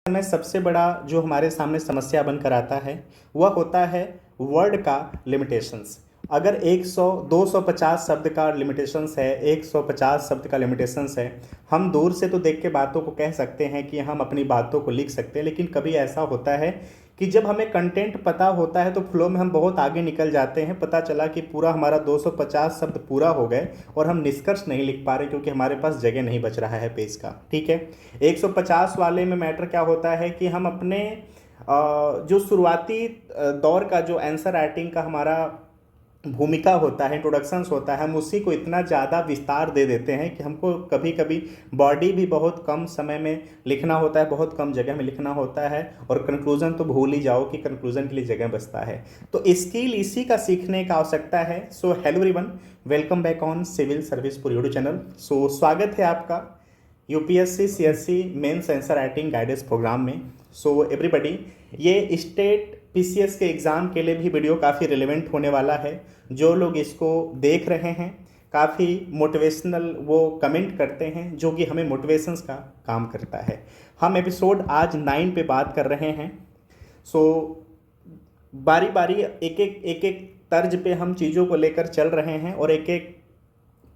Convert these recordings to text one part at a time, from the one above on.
समय सबसे बड़ा जो हमारे सामने समस्या बनकर आता है वह होता है वर्ड का लिमिटेशंस। अगर 100 250 शब्द का लिमिटेशंस है, 150 शब्द का लिमिटेशंस है, हम दूर से तो देख के बातों को कह सकते हैं कि हम अपनी बातों को लिख सकते हैं, लेकिन कभी ऐसा होता है कि जब हमें कंटेंट पता होता है तो फ्लो में हम बहुत आगे निकल जाते हैं। पता चला कि पूरा हमारा 250 शब्द पूरा हो गए और हम निष्कर्ष नहीं लिख पा रहे क्योंकि हमारे पास जगह नहीं बच रहा है पेज का। ठीक है, 150 वाले में मैटर क्या होता है कि हम अपने जो शुरुआती दौर का जो आंसर राइटिंग का हमारा भूमिका होता है, इंट्रोडक्शंस होता है, हम उसी को इतना ज़्यादा विस्तार दे देते हैं कि हमको कभी कभी बॉडी भी बहुत कम समय में लिखना होता है, बहुत कम जगह में लिखना होता है, और कंक्लूजन तो भूल ही जाओ कि कंक्लूजन के लिए जगह बचता है। तो स्किल इसी का सीखने का आवश्यकता है। So hello everyone, welcome back on civil service for YouTube channel. So स्वागत है आपका UPSC CSC mains answer writing guidance programme में। सो एवरीबॉडी, ये स्टेट पीसीएस के एग्ज़ाम के लिए भी वीडियो काफ़ी रिलेवेंट होने वाला है। जो लोग इसको देख रहे हैं काफ़ी मोटिवेशनल वो कमेंट करते हैं, जो कि हमें मोटिवेशंस का काम करता है। हम एपिसोड आज 9 पे बात कर रहे हैं। सो बारी बारी एक एक तर्ज पे हम चीज़ों को लेकर चल रहे हैं और एक एक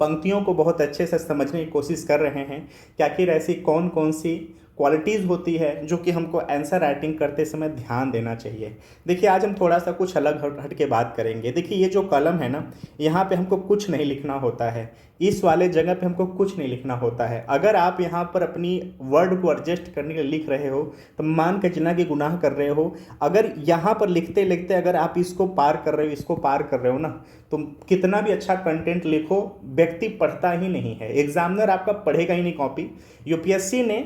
पंक्तियों को बहुत अच्छे से समझने की कोशिश कर रहे हैं कि आखिर ऐसी कौन कौन सी क्वालिटीज़ होती है जो कि हमको आंसर राइटिंग करते समय ध्यान देना चाहिए। देखिए, आज हम थोड़ा सा कुछ अलग हट के बात करेंगे। देखिए, ये जो कलम है ना, यहाँ पे हमको कुछ नहीं लिखना होता है, इस वाले जगह पे हमको कुछ नहीं लिखना होता है। अगर आप यहाँ पर अपनी वर्ड को एडजस्ट करने के लिए लिख रहे हो तो मान के चलना कि गुनाह कर रहे हो। अगर यहाँ पर लिखते लिखते अगर आप इसको पार कर रहे हो, इसको पार कर रहे हो ना, तो कितना भी अच्छा कंटेंट लिखो, व्यक्ति पढ़ता ही नहीं है, एग्जामिनर आपका पढ़ेगा ही नहीं कॉपी। यूपीएससी ने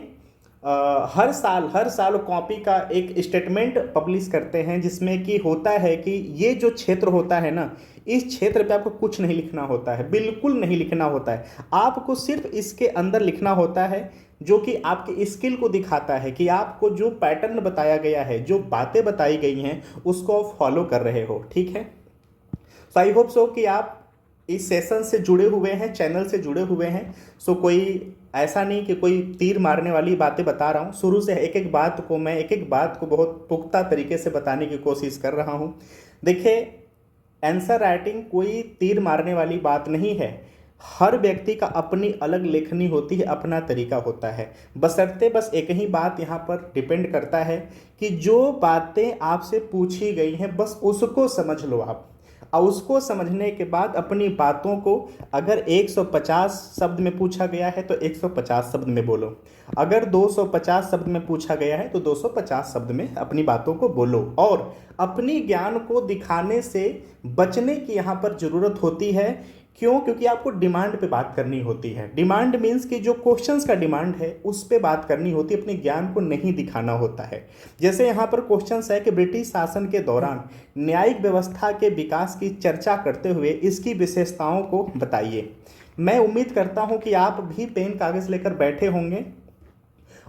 हर साल कॉपी का एक स्टेटमेंट पब्लिश करते हैं जिसमें कि होता है कि ये जो क्षेत्र होता है ना, इस क्षेत्र पे आपको कुछ नहीं लिखना होता है, बिल्कुल नहीं लिखना होता है। आपको सिर्फ इसके अंदर लिखना होता है जो कि आपकी स्किल को दिखाता है कि आपको जो पैटर्न बताया गया है, जो बातें बताई गई हैं, उसको आप फॉलो कर रहे हो। ठीक है, सो आई होप सो कि आप इस सेशन से जुड़े हुए हैं, चैनल से जुड़े हुए हैं। सो कोई ऐसा नहीं कि कोई तीर मारने वाली बातें बता रहा हूँ, शुरू से एक एक बात को बहुत पुख्ता तरीके से बताने की कोशिश कर रहा हूँ। देखिए, आंसर राइटिंग कोई तीर मारने वाली बात नहीं है। हर व्यक्ति का अपनी अलग लेखनी होती है, अपना तरीका होता है। बशर्ते बस एक ही बात यहाँ पर डिपेंड करता है कि जो बातें आपसे पूछी गई हैं बस उसको समझ लो आप, और उसको समझने के बाद अपनी बातों को, अगर 150 शब्द में पूछा गया है तो 150 शब्द में बोलो, अगर 250 शब्द में पूछा गया है तो 250 शब्द में अपनी बातों को बोलो। और अपनी ज्ञान को दिखाने से बचने की यहाँ पर ज़रूरत होती है। क्यों? क्योंकि आपको डिमांड पे बात करनी होती है। डिमांड मीन्स कि जो क्वेश्चंस का डिमांड है उस पे बात करनी होती है, अपने ज्ञान को नहीं दिखाना होता है। जैसे यहाँ पर क्वेश्चंस है कि ब्रिटिश शासन के दौरान न्यायिक व्यवस्था के विकास की चर्चा करते हुए इसकी विशेषताओं को बताइए। मैं उम्मीद करता हूँ कि आप भी पेन कागज़ लेकर बैठे होंगे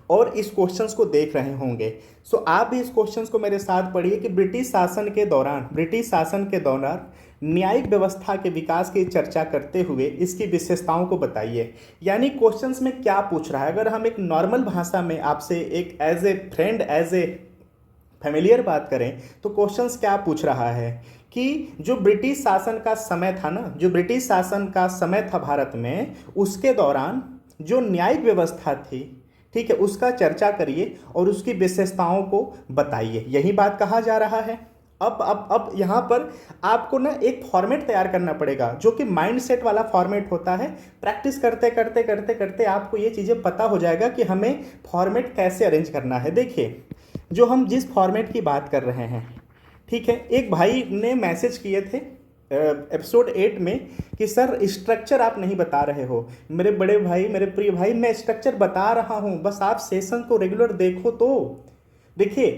और इस क्वेश्चंस को देख रहे होंगे। सो आप भी इस क्वेश्चंस को मेरे साथ पढ़िए कि ब्रिटिश शासन के दौरान न्यायिक व्यवस्था के विकास की चर्चा करते हुए इसकी विशेषताओं को बताइए। यानी क्वेश्चंस में क्या पूछ रहा है, अगर हम एक नॉर्मल भाषा में आपसे एक as a friend, as a familiar बात करें तो क्वेश्चंस क्या पूछ रहा है कि जो ब्रिटिश शासन का समय था ना, जो ब्रिटिश शासन का समय था भारत में, उसके दौरान जो न्यायिक व्यवस्था थी, ठीक है, उसका चर्चा करिए और उसकी विशेषताओं को बताइए। यही बात कहा जा रहा है। अब यहाँ पर आपको ना एक फॉर्मेट तैयार करना पड़ेगा जो कि माइंडसेट वाला फॉर्मेट होता है। प्रैक्टिस करते करते करते करते आपको ये चीज़ें पता हो जाएगा कि हमें फॉर्मेट कैसे अरेंज करना है। देखिए, जो हम जिस फॉर्मेट की बात कर रहे हैं, ठीक है, एक भाई ने मैसेज किए थे एपिसोड 8 में कि सर स्ट्रक्चर आप नहीं बता रहे हो। मेरे बड़े भाई, मेरे प्रिय भाई, मैं स्ट्रक्चर बता रहा हूँ, बस आप सेशन को रेगुलर देखो। तो देखिए,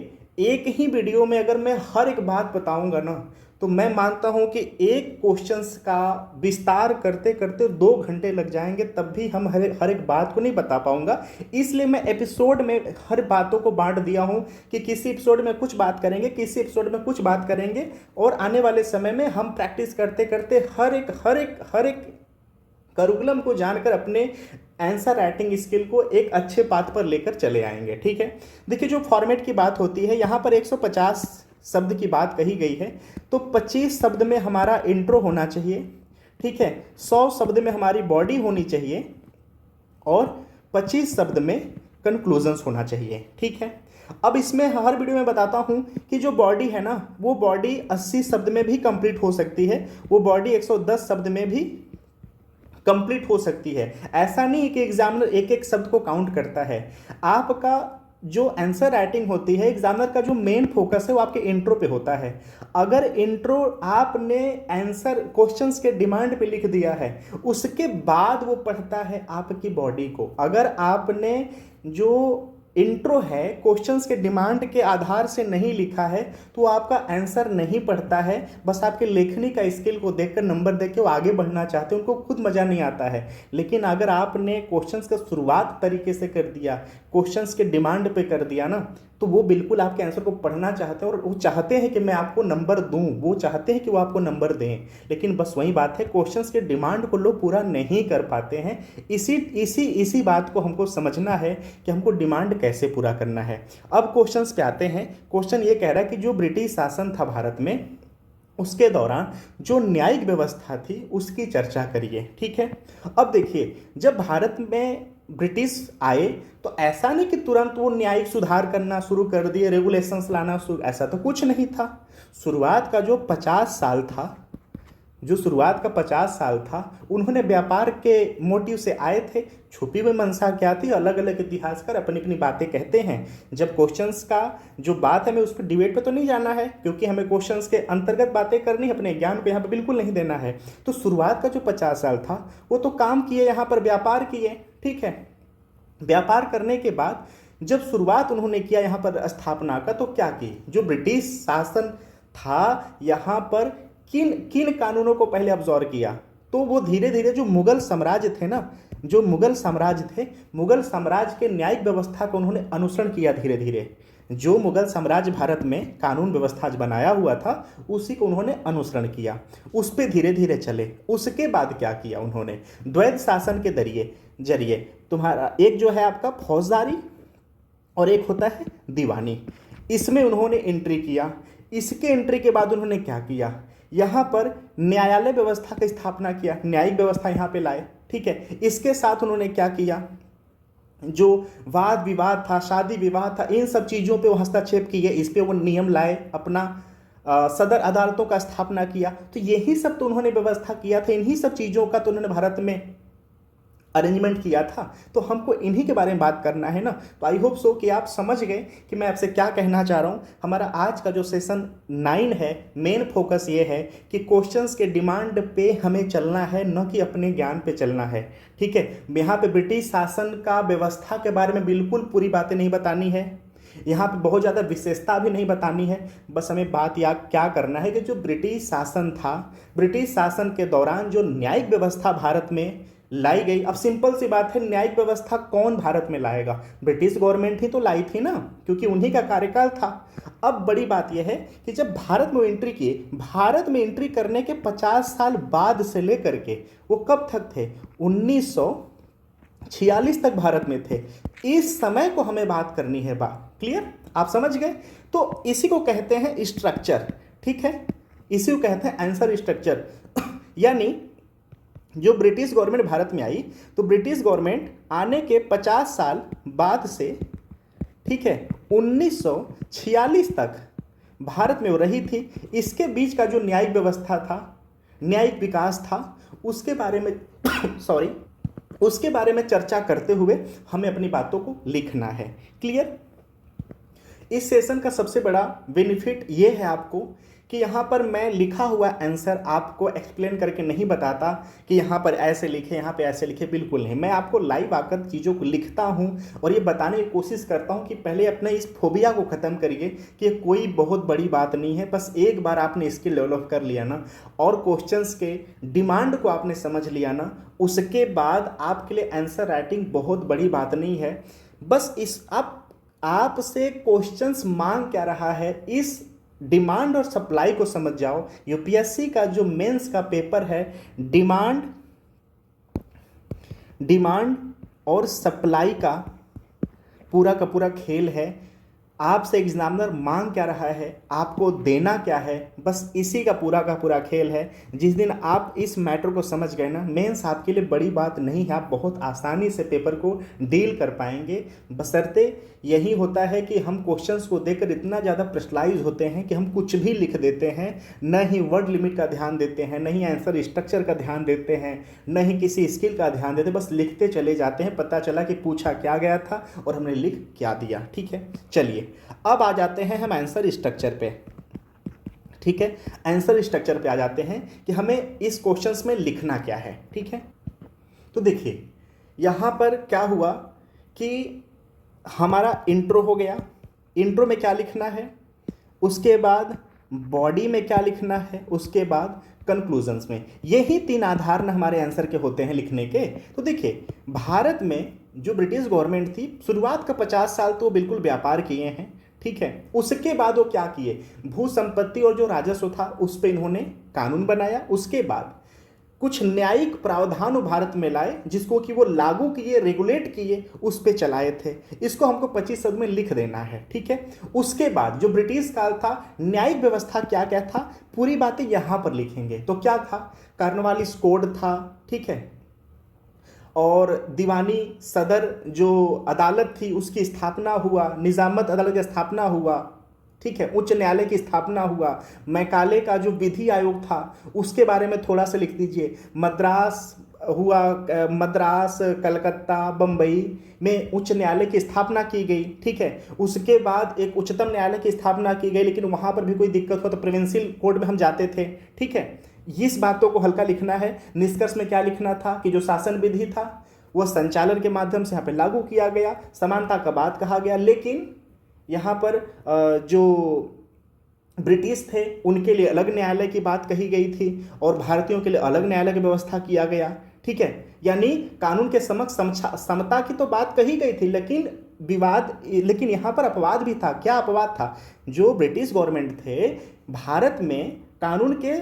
एक ही वीडियो में अगर मैं हर एक बात बताऊंगा ना, तो मैं मानता हूं कि एक क्वेश्चंस का विस्तार करते करते 2 घंटे लग जाएंगे, तब भी हम हर एक बात को नहीं बता पाऊंगा। इसलिए मैं एपिसोड में हर बातों को बांट दिया हूं कि किसी एपिसोड में कुछ बात करेंगे, किसी एपिसोड में कुछ बात करेंगे, और आने वाले समय में हम प्रैक्टिस करते करते हर एक करिकुलम को जानकर अपने आंसर राइटिंग स्किल को एक अच्छे पाथ पर लेकर चले आएंगे। ठीक है, देखिए जो फॉर्मेट की बात होती है, यहाँ पर 150 शब्द की बात कही गई है, तो 25 शब्द में हमारा इंट्रो होना चाहिए। ठीक है, 100 शब्द में हमारी बॉडी होनी चाहिए और 25 शब्द में कंक्लूजन्स होना चाहिए। ठीक है, अब इसमें हर वीडियो में बताता हूं कि जो बॉडी है ना, वो बॉडी 80 शब्द में भी कंप्लीट हो सकती है, वो बॉडी 110 शब्द में भी कंप्लीट हो सकती है। ऐसा नहीं कि एग्जामिनर एक एक शब्द को काउंट करता है। आपका जो आंसर राइटिंग होती है, एग्जामिनर का जो मेन फोकस है वो आपके इंट्रो पे होता है। अगर इंट्रो आपने आंसर क्वेश्चंस के डिमांड पे लिख दिया है, उसके बाद वो पढ़ता है आपकी बॉडी को। अगर आपने जो इंट्रो है क्वेश्चंस के डिमांड के आधार से नहीं लिखा है, तो आपका आंसर नहीं पढ़ता है। बस आपके लेखनी का स्किल को देखकर नंबर देख के वो आगे बढ़ना चाहते हैं, उनको खुद मज़ा नहीं आता है। लेकिन अगर आपने क्वेश्चंस का शुरुआत तरीके से कर दिया, क्वेश्चंस के डिमांड पे कर दिया ना, तो वो बिल्कुल आपके आंसर को पढ़ना चाहते हैं और वो चाहते हैं कि मैं आपको नंबर दूं, वो चाहते हैं कि वो आपको नंबर दें। लेकिन बस वही बात है, क्वेश्चंस के डिमांड को लोग पूरा नहीं कर पाते हैं। इसी बात को हमको समझना है कि हमको डिमांड कैसे पूरा करना है। अब क्वेश्चंस पे आते हैं। क्वेश्चन ये कह रहा है कि जो ब्रिटिश शासन था भारत में, उसके दौरान जो न्यायिक व्यवस्था थी उसकी चर्चा करिए। ठीक है, अब देखिए जब भारत में ब्रिटिश आए तो ऐसा नहीं कि तुरंत वो न्यायिक सुधार करना शुरू कर दिए, रेगुलेशंस लाना शुरू, ऐसा तो कुछ नहीं था। शुरुआत का जो 50 साल था, उन्होंने व्यापार के मोटिव से आए थे। छुपी हुई मंशा क्या थी, अलग अलग इतिहासकार अपनी अपनी बातें कहते हैं। जब क्वेश्चंस का जो बात है, मैं उस पर डिबेट पे तो नहीं जाना है, क्योंकि हमें क्वेश्चंस के अंतर्गत बातें करनी है, अपने ज्ञान को यहाँ पे बिल्कुल नहीं देना है। तो शुरुआत का जो 50 साल था वो तो काम किए, यहाँ पर व्यापार किए। ठीक है, व्यापार करने के बाद जब शुरुआत उन्होंने किया यहाँ पर स्थापना का, तो क्या की, जो ब्रिटिश शासन था यहाँ पर किन किन कानूनों को पहले अब्जॉर्व किया, तो वो धीरे धीरे जो मुगल साम्राज्य थे ना, मुगल साम्राज्य के न्यायिक व्यवस्था को उन्होंने अनुसरण किया धीरे धीरे। जो मुगल साम्राज्य भारत में कानून व्यवस्था बनाया हुआ था, उसी को उन्होंने अनुसरण किया, उस पर धीरे धीरे चले। उसके बाद क्या किया उन्होंने, द्वैध शासन के जरिए तुम्हारा एक जो है आपका फौजदारी और एक होता है दीवानी, इसमें उन्होंने एंट्री किया। इसके एंट्री के बाद उन्होंने क्या किया, यहाँ पर न्यायालय व्यवस्था की स्थापना किया, न्यायिक व्यवस्था यहाँ पे लाए। ठीक है, इसके साथ उन्होंने क्या किया, जो वाद विवाद था, शादी विवाह था, इन सब चीज़ों पे वो हस्तक्षेप किए, इस पे वो नियम लाए, अपना सदर अदालतों का स्थापना किया। तो यही सब तो उन्होंने व्यवस्था किया था, इन्हीं सब चीज़ों का तो उन्होंने भारत में अरेंजमेंट किया था। तो हमको इन्हीं के बारे में बात करना है ना। तो आई होप सो कि आप समझ गए कि मैं आपसे क्या कहना चाह रहा हूँ। हमारा आज का जो सेशन 9 है, मेन फोकस ये है कि क्वेश्चंस के डिमांड पे हमें चलना है, न कि अपने ज्ञान पे चलना है। ठीक है, यहाँ पे ब्रिटिश शासन का व्यवस्था के बारे में बिल्कुल पूरी बातें नहीं बतानी है, यहाँ पे बहुत ज़्यादा विशेषता भी नहीं बतानी है। बस हमें बात या क्या करना है कि जो ब्रिटिश शासन था, ब्रिटिश शासन के दौरान जो न्यायिक व्यवस्था भारत में लाई गई। अब सिंपल सी बात है, न्यायिक व्यवस्था कौन भारत में लाएगा, ब्रिटिश गवर्नमेंट ही तो लाई थी ना, क्योंकि उन्हीं का कार्यकाल था। अब बड़ी बात यह है कि जब भारत में एंट्री किए, भारत में एंट्री करने के 50 साल बाद से लेकर के वो कब तक थे, 1946 तक भारत में थे। इस समय को हमें बात करनी है। क्लियर, आप समझ गए। तो इसी को कहते हैं स्ट्रक्चर। ठीक है, इसी को कहते हैं आंसर स्ट्रक्चर। यानी जो ब्रिटिश गवर्नमेंट भारत में आई, तो ब्रिटिश गवर्नमेंट आने के 50 साल बाद से, ठीक है, 1946 तक भारत में वो रही थी। इसके बीच का जो न्यायिक व्यवस्था था, न्यायिक विकास था, उसके बारे में उसके बारे में चर्चा करते हुए हमें अपनी बातों को लिखना है। क्लियर। इस सेशन का सबसे बड़ा बेनिफिट ये है आपको कि यहाँ पर मैं लिखा हुआ आंसर आपको एक्सप्लेन करके नहीं बताता कि यहाँ पर ऐसे लिखे, यहाँ पे ऐसे लिखे, बिल्कुल नहीं। मैं आपको लाइव आकर चीज़ों को लिखता हूँ और ये बताने की कोशिश करता हूँ कि पहले अपने इस फोबिया को ख़त्म करिए कि कोई बहुत बड़ी बात नहीं है। बस एक बार आपने स्किल डेवलप कर लिया ना और क्वेश्चंस के डिमांड को आपने समझ लिया ना, उसके बाद आपके लिए आंसर राइटिंग बहुत बड़ी बात नहीं है। बस इस आपसे क्वेश्चंस मांग क्या रहा है, इस डिमांड और सप्लाई को समझ जाओ। यूपीएससी का जो मेंस का पेपर है, डिमांड डिमांड और सप्लाई का पूरा खेल है। आपसे एग्जामिनर मांग क्या रहा है, आपको देना क्या है, बस इसी का पूरा खेल है। जिस दिन आप इस मैटर को समझ गए ना, मेंस आपके लिए बड़ी बात नहीं है, आप बहुत आसानी से पेपर को डील कर पाएंगे। बशर्ते यही होता है कि हम क्वेश्चंस को देखकर इतना ज़्यादा प्रेशराइज होते हैं कि हम कुछ भी लिख देते हैं, न ही वर्ड लिमिट का ध्यान देते हैं, न ही आंसर स्ट्रक्चर का ध्यान देते हैं, न ही किसी स्किल का ध्यान देते, बस लिखते चले जाते हैं। पता चला कि पूछा क्या गया था और हमने लिख क्या दिया। ठीक है, चलिए अब आ जाते हैं हम आंसर स्ट्रक्चर पे। ठीक है, आंसर स्ट्रक्चर पे आ जाते हैं कि हमें इस क्वेश्चंस में लिखना क्या है। ठीक है, तो देखिए यहाँ पर क्या हुआ कि हमारा इंट्रो हो गया। इंट्रो में क्या लिखना है, उसके बाद बॉडी में क्या लिखना है, उसके बाद कंक्लूजन्स में। यही तीन आधार ना हमारे आंसर के होते हैं लिखने के। तो देखिए भारत में जो ब्रिटिश गवर्नमेंट थी, शुरुआत का 50 साल तो बिल्कुल व्यापार किए हैं। ठीक है, उसके बाद वो क्या किए, भू संपत्ति और जो राजस्व था उस पर इन्होंने कानून बनाया। उसके बाद कुछ न्यायिक प्रावधान भारत में लाए जिसको कि वो लागू किए, रेगुलेट किए, उस पे चलाए थे। इसको हमको 25 शब्द में लिख देना है। ठीक है, उसके बाद जो ब्रिटिश काल था, न्यायिक व्यवस्था क्या क्या था, पूरी बातें यहां पर लिखेंगे। तो क्या था, कार्नवालिस कोड था। ठीक है, और दीवानी सदर जो अदालत थी उसकी स्थापना हुआ, निजामत अदालत की स्थापना हुआ। ठीक है, उच्च न्यायालय की स्थापना हुआ, मैकाले का जो विधि आयोग था उसके बारे में थोड़ा सा लिख दीजिए। मद्रास हुआ, मद्रास, कलकत्ता, बम्बई में उच्च न्यायालय की स्थापना की गई। ठीक है, उसके बाद एक उच्चतम न्यायालय की स्थापना की गई, लेकिन वहां पर भी कोई दिक्कत हो तो प्रोविंशियल कोर्ट में हम जाते थे। ठीक है, इस बातों को हल्का लिखना है। निष्कर्ष में क्या लिखना था कि जो शासन विधि था वह संचालन के माध्यम से यहाँ पे लागू किया गया, समानता का बात कहा गया। लेकिन यहाँ पर जो ब्रिटिश थे उनके लिए अलग न्यायालय की बात कही गई थी और भारतीयों के लिए अलग न्यायालय की व्यवस्था किया गया। ठीक है, यानी कानून के समक्ष समता की तो बात कही गई थी, लेकिन यहाँ पर अपवाद भी था। क्या अपवाद था, जो ब्रिटिश गवर्नमेंट थे भारत में कानून के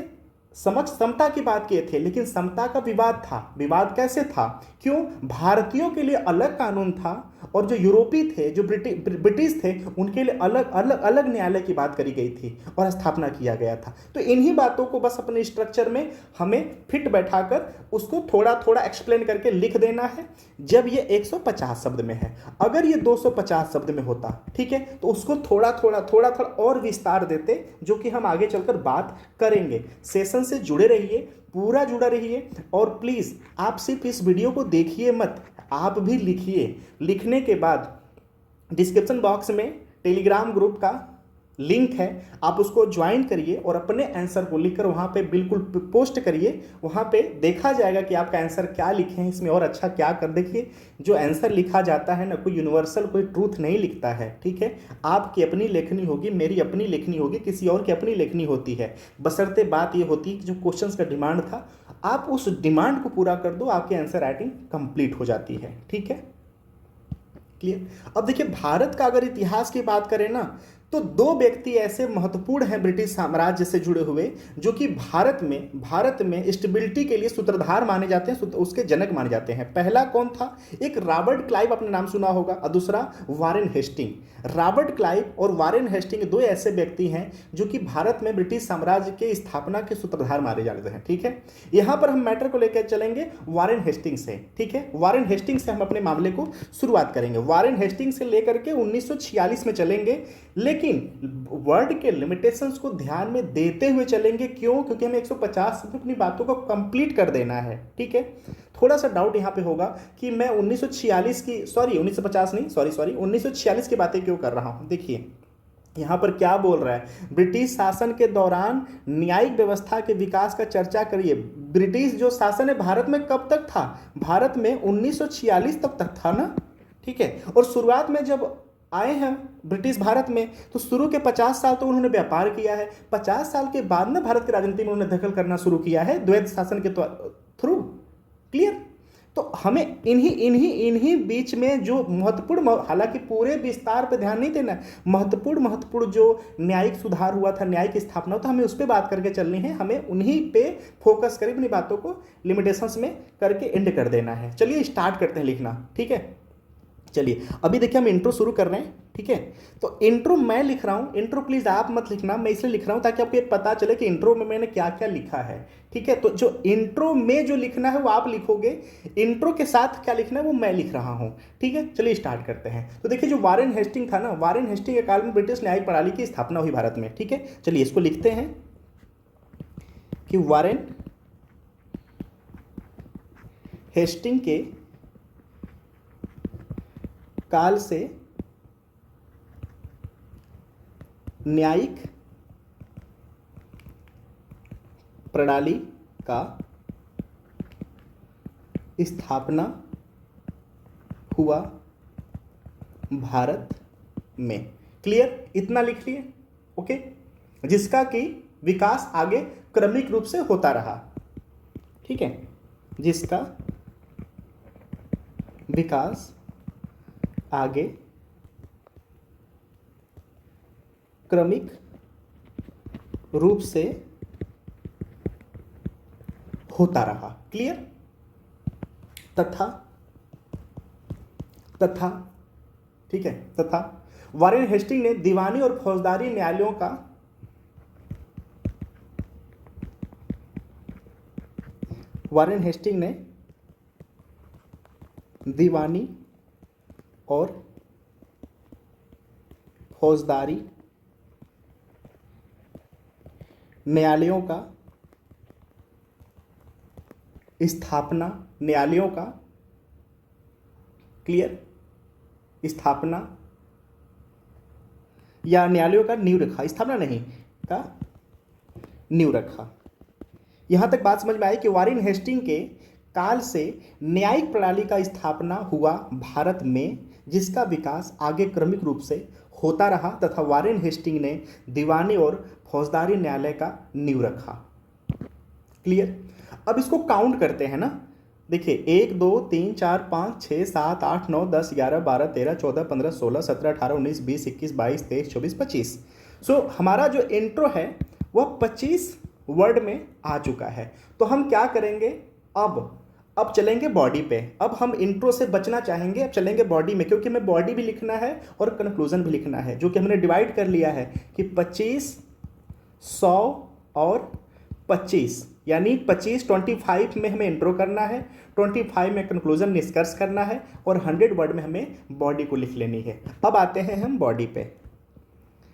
समक्ष समता की बात किए थे, लेकिन समता का विवाद था। विवाद कैसे था, क्यों, भारतीयों के लिए अलग कानून था और जो यूरोपीय थे, जो ब्रिटिश थे, उनके लिए अलग न्यायालय की बात करी गई थी और स्थापना किया गया था। तो इन्हीं बातों को बस अपने स्ट्रक्चर में हमें फिट बैठाकर उसको थोड़ा थोड़ा एक्सप्लेन करके लिख देना है। जब ये 150 शब्द में है, अगर ये 250 शब्द में होता, ठीक है, तो उसको थोड़ा थोड़ा और विस्तार देते, जो कि हम आगे चलकर बात करेंगे। सेशन से जुड़े रहिए, पूरा जुड़ा रहिए, और प्लीज आप सिर्फ इस वीडियो को देखिए मत, आप भी लिखिए। लिखने के बाद डिस्क्रिप्शन बॉक्स में टेलीग्राम ग्रुप का लिंक है, आप उसको ज्वाइन करिए और अपने आंसर को लिखकर वहाँ पे बिल्कुल पोस्ट करिए। वहाँ पे देखा जाएगा कि आपका आंसर क्या लिखे हैं, इसमें और अच्छा क्या कर। देखिए जो आंसर लिखा जाता है ना, कोई यूनिवर्सल कोई ट्रूथ नहीं लिखता है। ठीक है, आपकी अपनी लेखनी होगी, मेरी अपनी लेखनी होगी, किसी और की अपनी लेखनी होती है। बशर्ते बात ये होती है कि जो क्वेश्चंस का डिमांड था, आप उस डिमांड को पूरा कर दो, आपकी आंसर राइटिंग कंप्लीट हो जाती है। ठीक है, क्लियर। अब देखिए भारत का अगर इतिहास की बात करें ना, तो दो व्यक्ति ऐसे महत्वपूर्ण हैं ब्रिटिश साम्राज्य से जुड़े हुए, जो कि भारत में स्टेबिलिटी के लिए सूत्रधार माने जाते हैं, उसके जनक माने जाते हैं। पहला कौन था, एक रॉबर्ट क्लाइव, आपने नाम सुना होगा, और दूसरा वारेन हेस्टिंग। रॉबर्ट क्लाइव और वारेन हेस्टिंग दो ऐसे व्यक्ति हैं जो कि भारत में ब्रिटिश साम्राज्य के स्थापना के सूत्रधार माने जाते हैं। ठीक है, यहां पर हम मैटर को लेकर चलेंगे वारेन हेस्टिंग से। ठीक है, वारेन हेस्टिंग से हम अपने मामले को शुरुआत करेंगे। वारेन हेस्टिंग से लेकर के 1946 में चलेंगे, लेकिन वर्ड के लिमिटेशंस को ध्यान में देते हुए चलेंगे। क्यों, क्योंकि हमें 150 में अपनी बातों को कंप्लीट कर देना है। ठीक है, थोड़ा सा डाउट यहां पे होगा कि मैं 1946 की, सॉरी 1950 नहीं, सॉरी 1946 की बातें क्यों कर रहा हूं। देखिए यहां पर क्या बोल रहा है, ब्रिटिश शासन के दौरान न्यायिक व्यवस्था के विकास का चर्चा करिए। ब्रिटिश जो शासन है भारत में कब तक था, भारत में 1946 तक था ना। ठीक है, और शुरुआत में जब आए हैं ब्रिटिश भारत में, तो शुरू के 50 साल तो उन्होंने व्यापार किया है। 50 साल के बाद ना भारत की राजनीति में उन्होंने दखल करना शुरू किया है द्वैत शासन के थ्रू। क्लियर, तो हमें इन्हीं इन्हीं इन्हीं बीच में जो महत्वपूर्ण, हालांकि पूरे विस्तार पे ध्यान नहीं देना, महत्वपूर्ण जो न्यायिक सुधार हुआ था, न्यायिक स्थापना हुआ था, हमें उस पर बात करके चलनी है, हमें उन्हीं पे फोकस करें, अपनी बातों को लिमिटेशंस में करके एंड कर देना है। चलिए स्टार्ट करते हैं लिखना, ठीक है। चलिए अभी देखिए हम इंट्रो शुरू कर रहे हैं, ठीक है। तो इंट्रो मैं लिख रहा हूं, इंट्रो प्लीज आप मत लिखना, मैं इसलिए लिख रहा हूं ताकि आपको ये पता चले कि इंट्रो में मैंने क्या क्या लिखा है, ठीक है। तो जो इंट्रो में जो लिखना है वो आप लिखोगे, इंट्रो के साथ क्या लिखना है वो मैं लिख रहा हूं, ठीक है। चलिए स्टार्ट करते हैं। तो देखिए जो वारेन हेस्टिंग था ना, वारेन हेस्टिंग के काल में ब्रिटिश न्यायिक प्रणाली की स्थापना हुई भारत में, ठीक है। चलिए इसको लिखते हैं कि वारेन हेस्टिंग के काल से न्यायिक प्रणाली का स्थापना हुआ भारत में। क्लियर, इतना लिख लिए, ओके। जिसका कि विकास आगे क्रमिक रूप से होता रहा, ठीक है, जिसका विकास आगे क्रमिक रूप से होता रहा। क्लियर, तथा ठीक है, तथा वारेन हेस्टिंग ने दीवानी और फौजदारी न्यायालयों का वारेन हेस्टिंग ने दीवानी और फौजदारी न्यायालयों का स्थापना, न्यायालयों का, क्लियर, स्थापना या न्यायालयों का नींव रखा, स्थापना नहीं, का नींव रखा। यहां तक बात समझ में आई कि वारेन हेस्टिंग के काल से न्यायिक प्रणाली का स्थापना हुआ भारत में, जिसका विकास आगे क्रमिक रूप से होता रहा, तथा वारेन हेस्टिंग ने दीवानी और फौजदारी न्यायालय का नींव रखा। क्लियर, अब इसको काउंट करते हैं ना। देखिए 1 2 3 4 5 6 7 8 9 10 11 12 13 14 15 16 17 18 19 20 21 22 23 24 25। सो हमारा जो इंट्रो है वह 25 वर्ड में आ चुका है। तो हम क्या करेंगे, अब चलेंगे बॉडी पे। अब हम इंट्रो से बचना चाहेंगे, अब चलेंगे बॉडी में, क्योंकि हमें बॉडी भी लिखना है और कंक्लूजन भी लिखना है, जो कि हमने डिवाइड कर लिया है कि 25, 100 और 25, यानी 25 में हमें इंट्रो करना है, 25 में कंक्लूजन निष्कर्ष करना है, और 100 वर्ड में हमें बॉडी को लिख लेनी है। अब आते हैं हम बॉडी पे,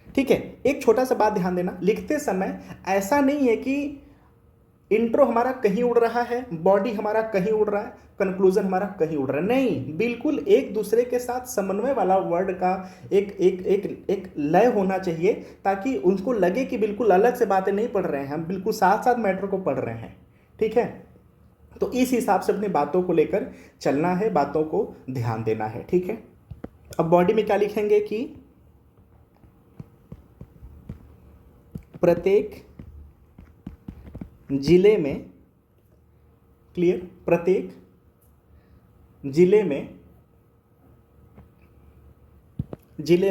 ठीक है। एक छोटा सा बात ध्यान देना, लिखते समय ऐसा नहीं है कि इंट्रो हमारा कहीं उड़ रहा है, बॉडी हमारा कहीं उड़ रहा है, कंक्लूजन हमारा कहीं उड़ रहा है, नहीं, बिल्कुल एक दूसरे के साथ समन्वय वाला वर्ड का एक लय होना चाहिए, ताकि उनको लगे कि बिल्कुल अलग से बातें नहीं पढ़ रहे हैं, हम बिल्कुल साथ साथ मैटर को पढ़ रहे हैं, ठीक है। तो इस हिसाब से अपनी बातों को लेकर चलना है, बातों को ध्यान देना है, ठीक है। अब बॉडी में क्या लिखेंगे कि प्रत्येक जिले में, क्लियर, प्रत्येक जिले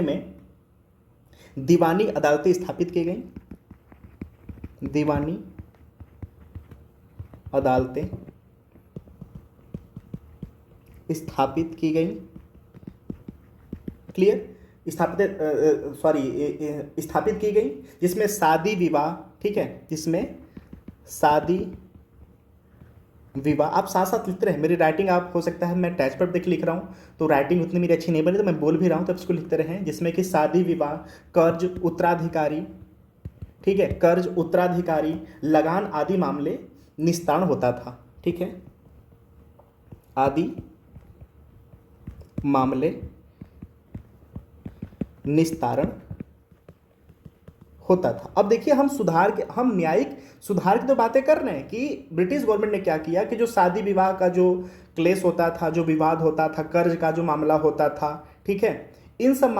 में दीवानी अदालतें स्थापित की गई, दीवानी अदालतें स्थापित की गई, क्लियर, स्थापित की गई, जिसमें शादी विवाह, ठीक है, जिसमें शादी विवाह, आप साथ साथ लिखते रहे, मेरी राइटिंग आप हो सकता है मैं टैच पर देख लिख रहा हूँ तो राइटिंग उतनी मेरी अच्छी नहीं बनी, तो मैं बोल भी रहा हूँ, तो इसको लिखते रहें, जिसमें कि शादी विवाह, कर्ज उत्तराधिकारी, ठीक है, कर्ज उत्तराधिकारी, लगान आदि मामले निस्तारण होता था, ठीक है, आदि मामले निस्तारण होता था। अब देखिए हम न्यायिक सुधार की तो बातें कर रहे हैं कि ब्रिटिश गवर्नमेंट ने क्या किया कि जो शादी विवाह का जो क्लेश होता था, जो विवाद होता था, कर्ज का जो मामला होता था, ठीक है, इन सब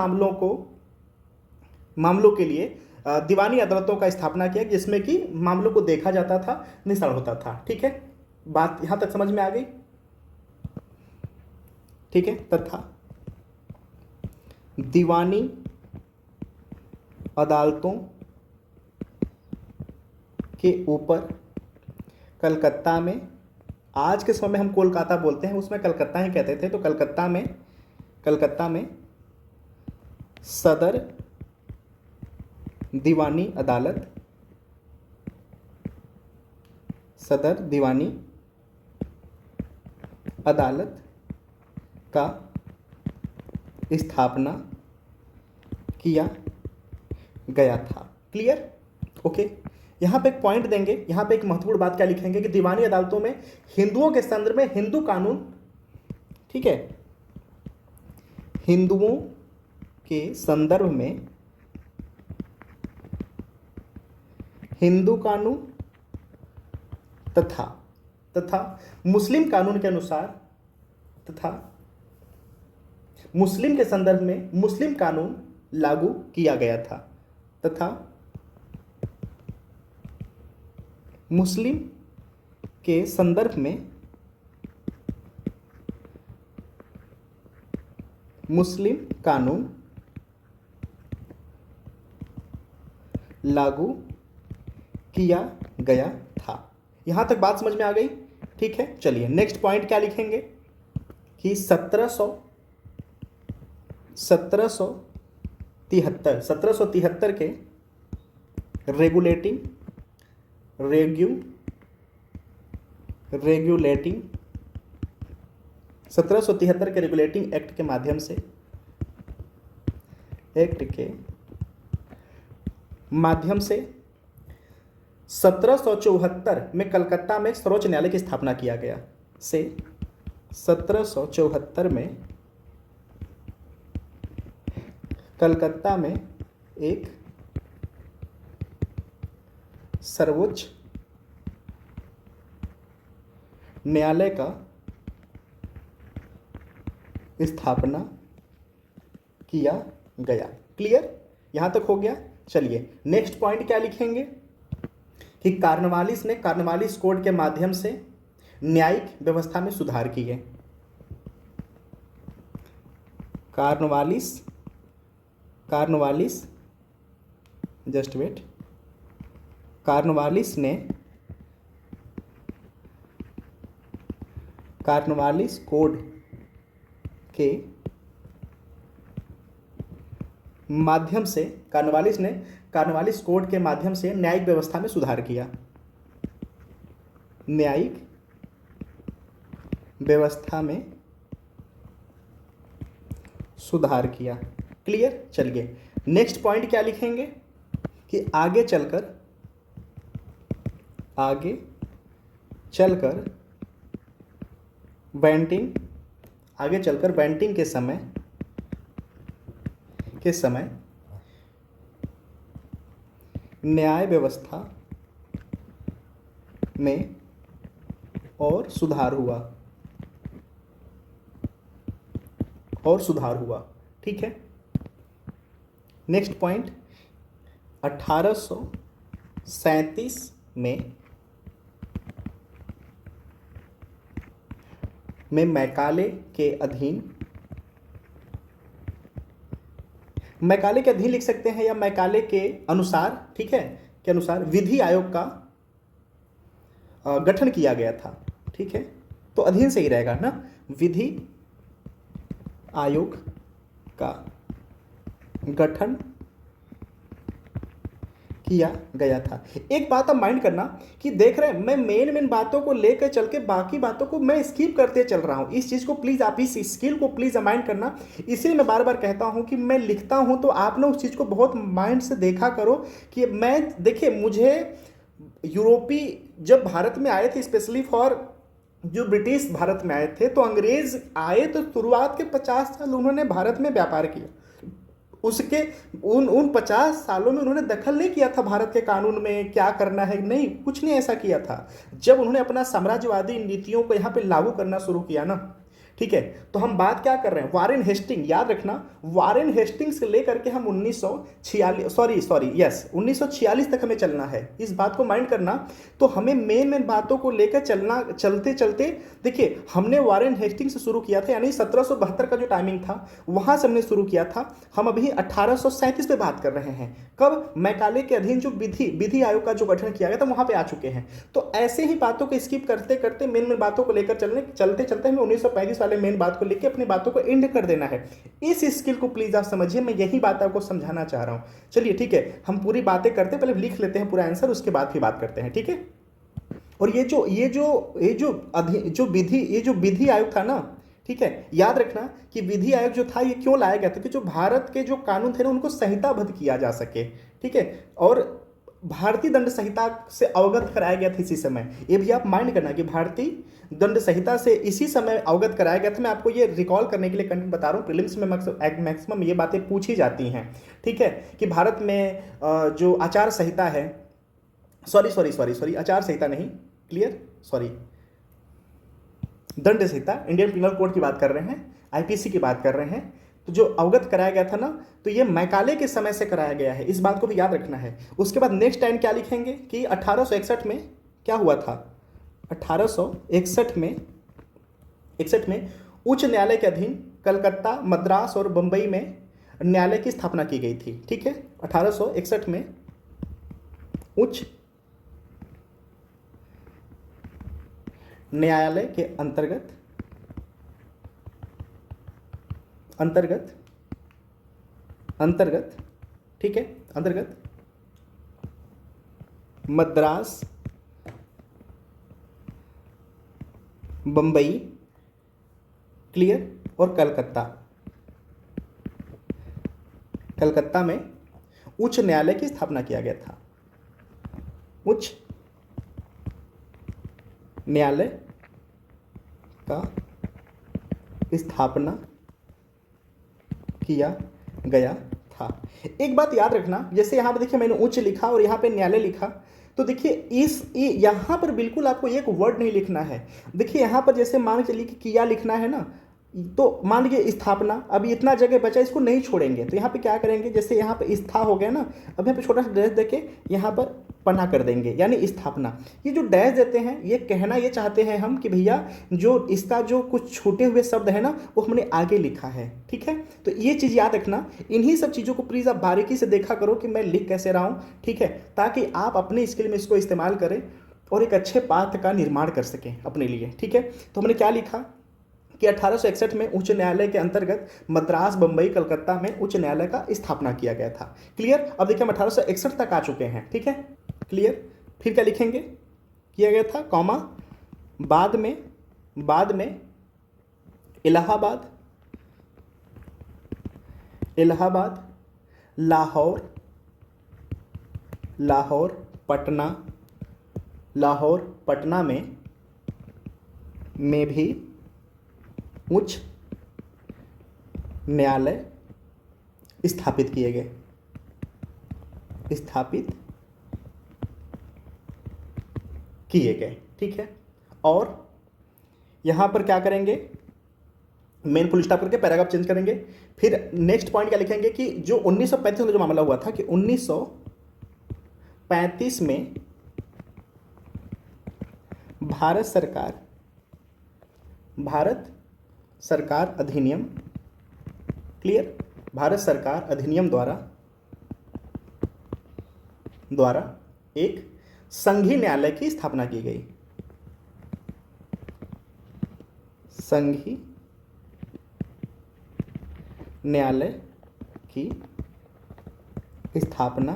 मामलों के लिए दीवानी अदालतों का स्थापना किया, जिसमें कि मामलों को देखा जाता था, निस्तारण होता था, ठीक है। बात यहां तक समझ में आ गई। ठीक है, तथा दीवानी अदालतों के ऊपर कलकत्ता में, आज के समय में हम कोलकाता बोलते हैं, उसमें कलकत्ता ही कहते थे, तो कलकत्ता में सदर दीवानी अदालत का स्थापना किया गया था। क्लियर? ओके, यहाँ पे एक पॉइंट देंगे, यहाँ पे एक महत्वपूर्ण बात क्या लिखेंगे कि दीवानी अदालतों में हिंदुओं के संदर्भ में हिंदू कानून, ठीक है, हिंदुओं के संदर्भ में हिंदू कानून तथा मुस्लिम कानून के अनुसार, तथा मुस्लिम के संदर्भ में मुस्लिम कानून लागू किया गया था, तथा मुस्लिम के संदर्भ में मुस्लिम कानून लागू किया गया था। यहां तक बात समझ में आ गई? ठीक है, चलिए नेक्स्ट पॉइंट क्या लिखेंगे कि 1773 के रेगुलेटिंग 1773 के रेगुलेटिंग एक्ट के माध्यम से 1774 में कलकत्ता में सर्वोच्च न्यायालय की स्थापना किया गया। 1774 में कलकत्ता में एक सर्वोच्च न्यायालय का स्थापना किया गया। क्लियर? यहां तक हो गया। चलिए नेक्स्ट पॉइंट क्या लिखेंगे कि कार्नवालिस कोड के माध्यम से न्यायिक व्यवस्था में सुधार किए। Cornwallis just wait, Cornwallis code के माध्यम से कार्नवालिस कोड के माध्यम से न्यायिक व्यवस्था में सुधार किया। न्यायिक व्यवस्था में सुधार किया। क्लियर? चलिए नेक्स्ट पॉइंट क्या लिखेंगे कि आगे चलकर बैंटिंग के समय न्याय व्यवस्था में और सुधार हुआ। ठीक है, नेक्स्ट पॉइंट 1837 में मैकाले के अधीन लिख सकते हैं या मैकाले के अनुसार, ठीक है, के अनुसार विधि आयोग का गठन किया गया था। ठीक है, तो अधीन से ही रहेगा ना, विधि आयोग का गठन किया गया था। एक बात आप माइंड करना कि देख रहे हैं मैं मेन बातों को लेकर चल के बाकी बातों को मैं स्किप करते चल रहा हूं। इस चीज को प्लीज आप, इस स्किल को प्लीज माइंड करना। इसलिए मैं बार बार कहता हूं कि मैं लिखता हूं तो आप ना उस चीज को बहुत माइंड से देखा करो कि मैं, देखिए मुझे यूरोपी जब भारत में आए थे, स्पेशली फॉर जो ब्रिटिश भारत में आए थे, तो अंग्रेज आए तो शुरुआत के 50 साल उन्होंने भारत में व्यापार किया। उसके उन 50 सालों में उन्होंने दखल नहीं किया था भारत के कानून में क्या करना है, नहीं, कुछ नहीं ऐसा किया था। जब उन्होंने अपना साम्राज्यवादी नीतियों को यहाँ पे लागू करना शुरू किया ना, ठीक है। तो हम बात क्या कर रहे हैं, वारेन हेस्टिंग, याद रखना वारेन हेस्टिंग्स से लेकर के हम 1946 तक हमें चलना है, इस बात को माइंड करना। तो हमें मेन मेन बातों को लेकर चलना, चलते चलते देखिए हमने वारेन हेस्टिंग से शुरू किया था, यानी 1772 का जो टाइमिंग था वहां से हमने शुरू किया था। हम अभी 1837 पे बात कर रहे हैं, कब, मैकाले के अधीन जो विधि आयोग का जो गठन किया गया था वहां पे आ चुके हैं। तो ऐसे ही बातों को स्किप करते करते मेन मेन बातों को लेकर चलते चलते हमें 1935 वाले मेन बात को लेकर अपनी बातों को एंड कर देना है। इस स्किल को प्लीज आप समझिए, मैं यही बात आपको समझाना चाह रहा हूं। चलिए ठीक है, हम पूरी बातें करते हैं, पहले लिख लेते हैं पूरा आंसर, उसके बाद फिर बात करते हैं, ठीक है। और ये जो विधि आयोग था ना, ठीक है, याद रखना कि विधि आयोग जो था ये क्यों लाया गया था कि जो भारत के जो कानून थे ना उनको संहिताबद्ध किया जा सके, ठीक है। और भारतीय दंड संहिता से अवगत कराया गया था इसी समय, ये भी आप माइंड करना कि भारतीय दंड संहिता से इसी समय अवगत कराया गया था। मैं आपको ये रिकॉल करने के लिए कंटेंट बता रहा हूँ, प्रीलिम्स में मैक्सिमम ये बातें पूछी जाती हैं, ठीक है। कि भारत में जो आचार संहिता है, सॉरी आचार संहिता नहीं, क्लियर, सॉरी, दंड संहिता, इंडियन पिनल कोड की बात कर रहे हैं, आईपीसी की बात कर रहे हैं। तो जो अवगत कराया गया था ना, तो ये मैकाले के समय से कराया गया है, इस बात को भी याद रखना है। उसके बाद नेक्स्ट टाइम क्या लिखेंगे कि 1861 में क्या हुआ था, 1861 में उच्च न्यायालय के अधीन कलकत्ता, मद्रास और बंबई में न्यायालय की स्थापना की गई थी, ठीक है। 1861 में उच्च न्यायालय के अंतर्गत ठीक है, अंतर्गत मद्रास, बंबई, क्लियर, और कलकत्ता में उच्च न्यायालय की स्थापना किया गया था, उच्च न्यायालय का स्थापना किया गया था। एक बात याद रखना, जैसे यहां पर देखिए मैंने उच्च लिखा और यहां पे न्यायालय लिखा, तो देखिए यहां पर बिल्कुल आपको एक वर्ड नहीं लिखना है। देखिए यहां पर जैसे मान के चलिए कि किया लिखना है ना, तो मान लीजिए स्थापना, अभी इतना जगह बचा इसको नहीं छोड़ेंगे, तो यहाँ पे क्या करेंगे, जैसे यहाँ पे स्था हो गया ना, अब यहाँ पे छोटा सा डैश देके यहाँ पर पन्ना कर देंगे, यानी स्थापना। ये जो डैश देते हैं ये कहना ये चाहते हैं हम कि भैया जो इसका जो कुछ छूटे हुए शब्द है ना वो हमने आगे लिखा है, ठीक है। तो ये चीज़ याद रखना, इन्हीं सब चीज़ों को प्लीज़ आप बारीकी से देखा करो कि मैं लिख कैसे रहा हूँ, ठीक है, ताकि आप अपने स्किल में इसको इस्तेमाल करें और एक अच्छे पाठ का निर्माण कर सकें अपने लिए, ठीक है। तो हमने क्या लिखा कि 1861 में उच्च न्यायालय के अंतर्गत मद्रास, बंबई, कलकत्ता में उच्च न्यायालय का स्थापना किया गया था, क्लियर। अब देखिए हम 1861 तक आ चुके हैं, ठीक है, क्लियर। फिर क्या लिखेंगे, किया गया था, कॉमा, बाद में इलाहाबाद, लाहौर, पटना में भी उच्च न्यायालय स्थापित किए गए, ठीक है। और यहां पर क्या करेंगे, मेन फुल स्टॉप करके पैराग्राफ चेंज करेंगे। फिर नेक्स्ट पॉइंट क्या लिखेंगे कि जो 1935 में जो मामला हुआ था कि 1935 में भारत सरकार अधिनियम, क्लियर, भारत सरकार अधिनियम द्वारा एक संघीय न्यायालय की स्थापना की गई, संघीय न्यायालय की स्थापना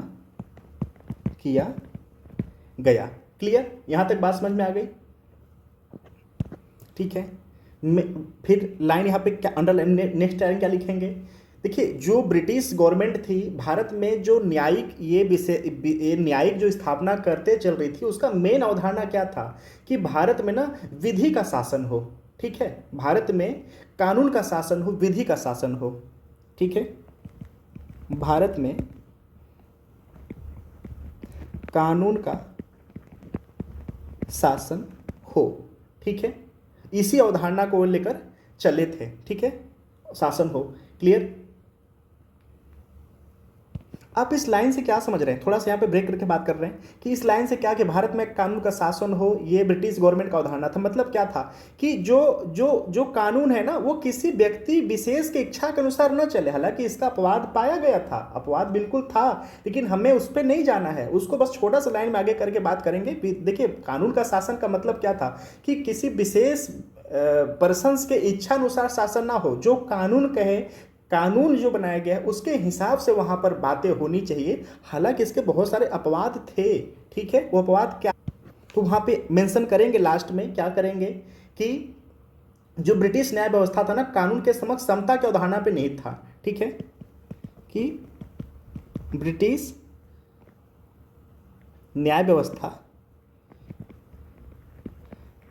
किया गया, क्लियर। यहां तक बात समझ में आ गई, ठीक है। फिर लाइन यहाँ पे क्या अंडरलाइन, नेक्स्ट लाइन क्या लिखेंगे, देखिए जो ब्रिटिश गवर्नमेंट थी भारत में, जो न्यायिक ये न्यायिक जो स्थापना करते चल रही थी, उसका मेन अवधारणा क्या था कि भारत में ना विधि का शासन हो, ठीक है, भारत में कानून का शासन हो, विधि का शासन हो, ठीक है, भारत में कानून का शासन हो, ठीक है। इसी अवधारणा को लेकर चले थे, ठीक है, शासन हो। क्लियर? आप इस लाइन से क्या समझ रहे हैं? थोड़ा सा यहाँ पे ब्रेक करके बात कर रहे हैं कि इस लाइन से क्या कि भारत में कानून का शासन हो, ये ब्रिटिश गवर्नमेंट का अवधारणा था। मतलब क्या था कि जो जो जो कानून है ना, वो किसी व्यक्ति विशेष की इच्छा के अनुसार न चले। हालांकि इसका अपवाद पाया गया था, अपवाद बिल्कुल था, लेकिन हमें उस पर नहीं जाना है, उसको बस छोटा सा लाइन में आगे करके बात करेंगे। देखिए, कानून का शासन का मतलब क्या था कि किसी विशेष पर्सन्स के इच्छा अनुसार शासन ना हो। जो कानून कहे, कानून जो बनाया गया है उसके हिसाब से वहां पर बातें होनी चाहिए। हालांकि इसके बहुत सारे अपवाद थे, ठीक है। वो अपवाद क्या, तो वहां पे मेंशन करेंगे लास्ट में। क्या करेंगे कि जो ब्रिटिश न्याय व्यवस्था था ना, कानून के समक्ष समता की अवधारणा पे नहीं था, ठीक है, कि ब्रिटिश न्याय व्यवस्था,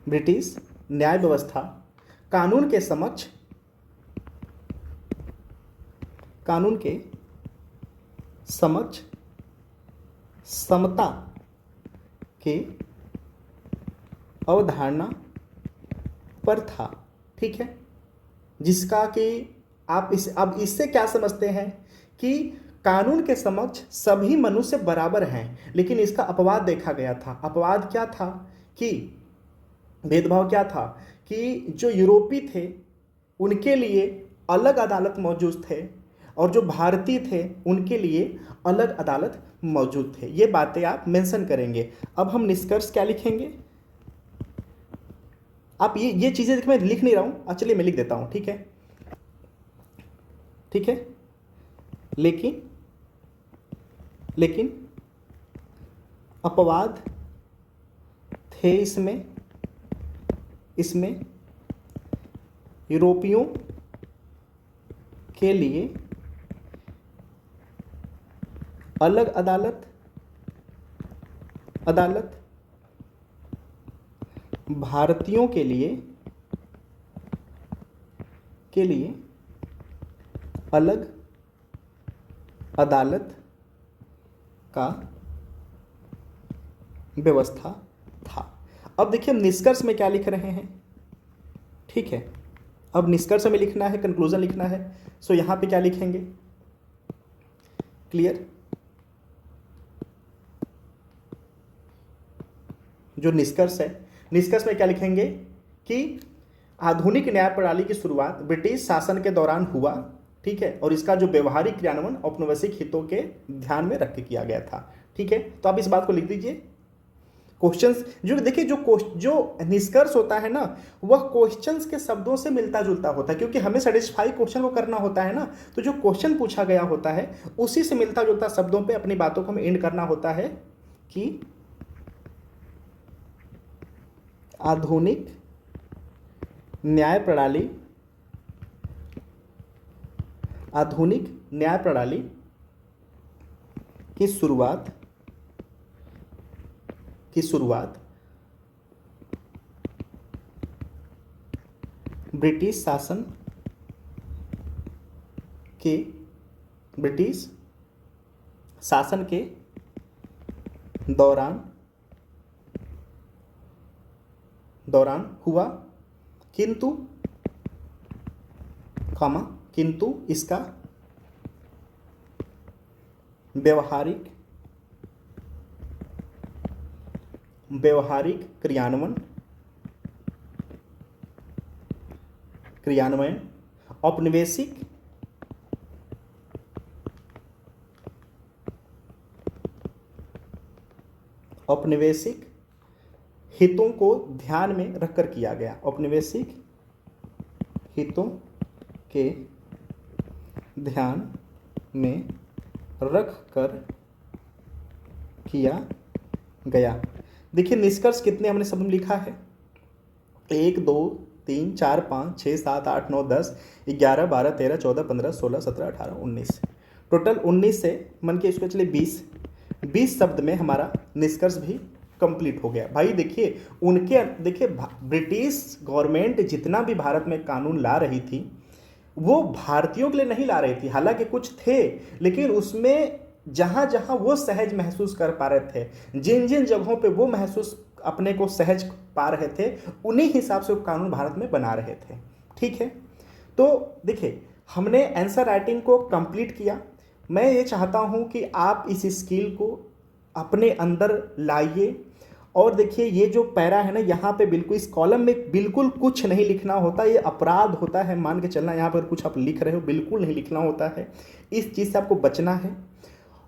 ब्रिटिश न्याय व्यवस्था कानून के समक्ष, कानून के समक्ष समता के अवधारणा पर था, ठीक है। जिसका कि आप इस अब इससे क्या समझते हैं कि कानून के समक्ष सभी मनुष्य बराबर हैं, लेकिन इसका अपवाद देखा गया था। अपवाद क्या था कि भेदभाव क्या था कि जो यूरोपी थे उनके लिए अलग अदालत मौजूद थे और जो भारतीय थे उनके लिए अलग अदालत मौजूद थे। ये बातें आप मेंशन करेंगे। अब हम निष्कर्ष क्या लिखेंगे? आप ये चीजें देखिए, मैं लिख नहीं रहा हूं, चलिए मैं लिख देता हूं, ठीक है, ठीक है। लेकिन अपवाद थे इसमें यूरोपियों के लिए अलग अदालत भारतीयों के लिए अलग अदालत का व्यवस्था था। अब देखिए हम निष्कर्ष में क्या लिख रहे हैं, ठीक है। अब निष्कर्ष में लिखना है, कंक्लूजन लिखना है। सो यहां पे क्या लिखेंगे? क्लियर? जो निष्कर्ष है, निष्कर्ष में क्या लिखेंगे कि आधुनिक न्याय प्रणाली की शुरुआत ब्रिटिश शासन के दौरान हुआ, ठीक है, और इसका जो व्यवहारिक क्रियान्वयन औपनिवेशिक हितों के ध्यान में रख के किया गया था, ठीक है। तो आप इस बात को लिख दीजिए। क्वेश्चंस जो देखिए, जो निष्कर्ष होता है ना, वह क्वेश्चंस के शब्दों से मिलता जुलता होता है, क्योंकि हमें सेटिस्फाई क्वेश्चन को करना होता है ना। तो जो क्वेश्चन पूछा गया होता है उसी से मिलता जुलता शब्दों पे अपनी बातों को हमें एंड करना होता है कि आधुनिक न्याय प्रणाली की शुरुआत ब्रिटिश शासन के दौरान हुआ, किंतु इसका व्यवहारिक क्रियान्वयन औपनिवेशिक हितों को ध्यान में रखकर किया गया। औपनिवेशिक हितों के ध्यान में रखकर किया गया। देखिए निष्कर्ष कितने हमने शब्द में लिखा है? 1 2 3 4 5 6 7 8 9 10 11 12 13 14 15 16 17 18 19, टोटल 19 से मन के इसको चले 20 शब्द में हमारा निष्कर्ष भी कंप्लीट हो गया। भाई देखिए ब्रिटिश गवर्नमेंट जितना भी भारत में कानून ला रही थी वो भारतीयों के लिए नहीं ला रही थी। हालांकि कुछ थे, लेकिन उसमें जहां जहां वो सहज महसूस कर पा रहे थे, जिन जिन जगहों पे वो महसूस अपने को सहज पा रहे थे, उन्हीं हिसाब से वो कानून भारत में बना रहे थे। ठीक है, तो देखिए हमने आंसर राइटिंग को कंप्लीट किया। मैं ये चाहता हूँ कि आप इस स्किल को अपने अंदर लाइए। और देखिए ये जो पैरा है ना, यहाँ पे बिल्कुल इस कॉलम में बिल्कुल कुछ नहीं लिखना होता, ये अपराध होता है मान के चलना। यहाँ पर कुछ आप लिख रहे हो बिल्कुल नहीं लिखना होता है, इस चीज़ से आपको बचना है।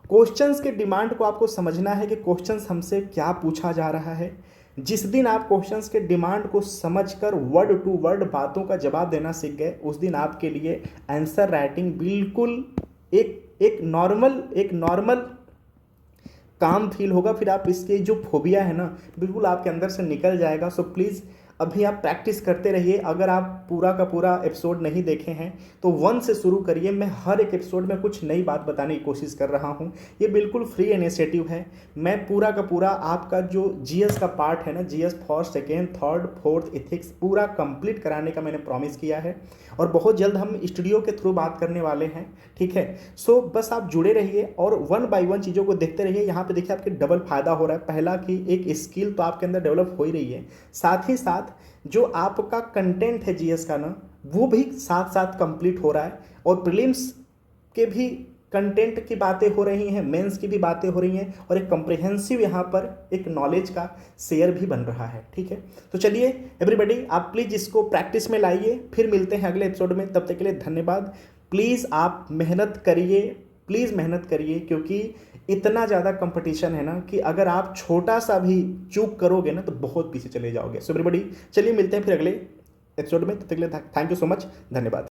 क्वेश्चंस के डिमांड को आपको समझना है कि क्वेश्चंस हमसे क्या पूछा जा रहा है। जिस दिन आप क्वेश्चंस के डिमांड को समझकर वर्ड टू वर्ड बातों का जवाब देना सीख गए, उस दिन आपके लिए आंसर राइटिंग बिल्कुल एक नॉर्मल काम फील होगा। फिर आप इसके जो फोबिया है ना, बिल्कुल आपके अंदर से निकल जाएगा। सो प्लीज़ अभी आप प्रैक्टिस करते रहिए। अगर आप पूरा का पूरा एपिसोड नहीं देखे हैं तो 1 से शुरू करिए। मैं हर एक एपिसोड में कुछ नई बात बताने की कोशिश कर रहा हूँ। ये बिल्कुल फ्री इनिशिएटिव है। मैं पूरा का पूरा आपका जो जीएस का पार्ट है ना, GS first, second, third, fourth, ethics पूरा कंप्लीट कराने का मैंने प्रॉमिस किया है। और बहुत जल्द हम स्टूडियो के थ्रू बात करने वाले हैं, ठीक है। सो बस आप जुड़े रहिए और 1 बाय 1 चीज़ों को देखते रहिए। यहाँ पे देखिए आपके डबल फायदा हो रहा है। पहला कि एक स्किल तो आपके अंदर डेवलप हो ही रही है, साथ ही साथ जो आपका कंटेंट है जीएस का ना, वो भी साथ साथ कंप्लीट हो रहा है। और प्रीलिम्स के भी कंटेंट की बातें हो रही हैं, मेंस की भी बातें हो रही हैं, और एक कॉम्प्रिहेंसिव यहाँ पर एक नॉलेज का शेयर भी बन रहा है, ठीक है। तो चलिए एवरीबॉडी, आप प्लीज़ इसको प्रैक्टिस में लाइए। फिर मिलते हैं अगले एपिसोड में, तब तक के लिए धन्यवाद। प्लीज़ आप मेहनत करिए, प्लीज़ मेहनत करिए, क्योंकि इतना ज़्यादा कंपटीशन है ना कि अगर आप छोटा सा भी चूक करोगे ना तो बहुत पीछे चले जाओगे। सो एवरीबॉडी चलिए मिलते हैं फिर अगले एपिसोड में, तब तक के लिए थैंक यू सो मच, धन्यवाद।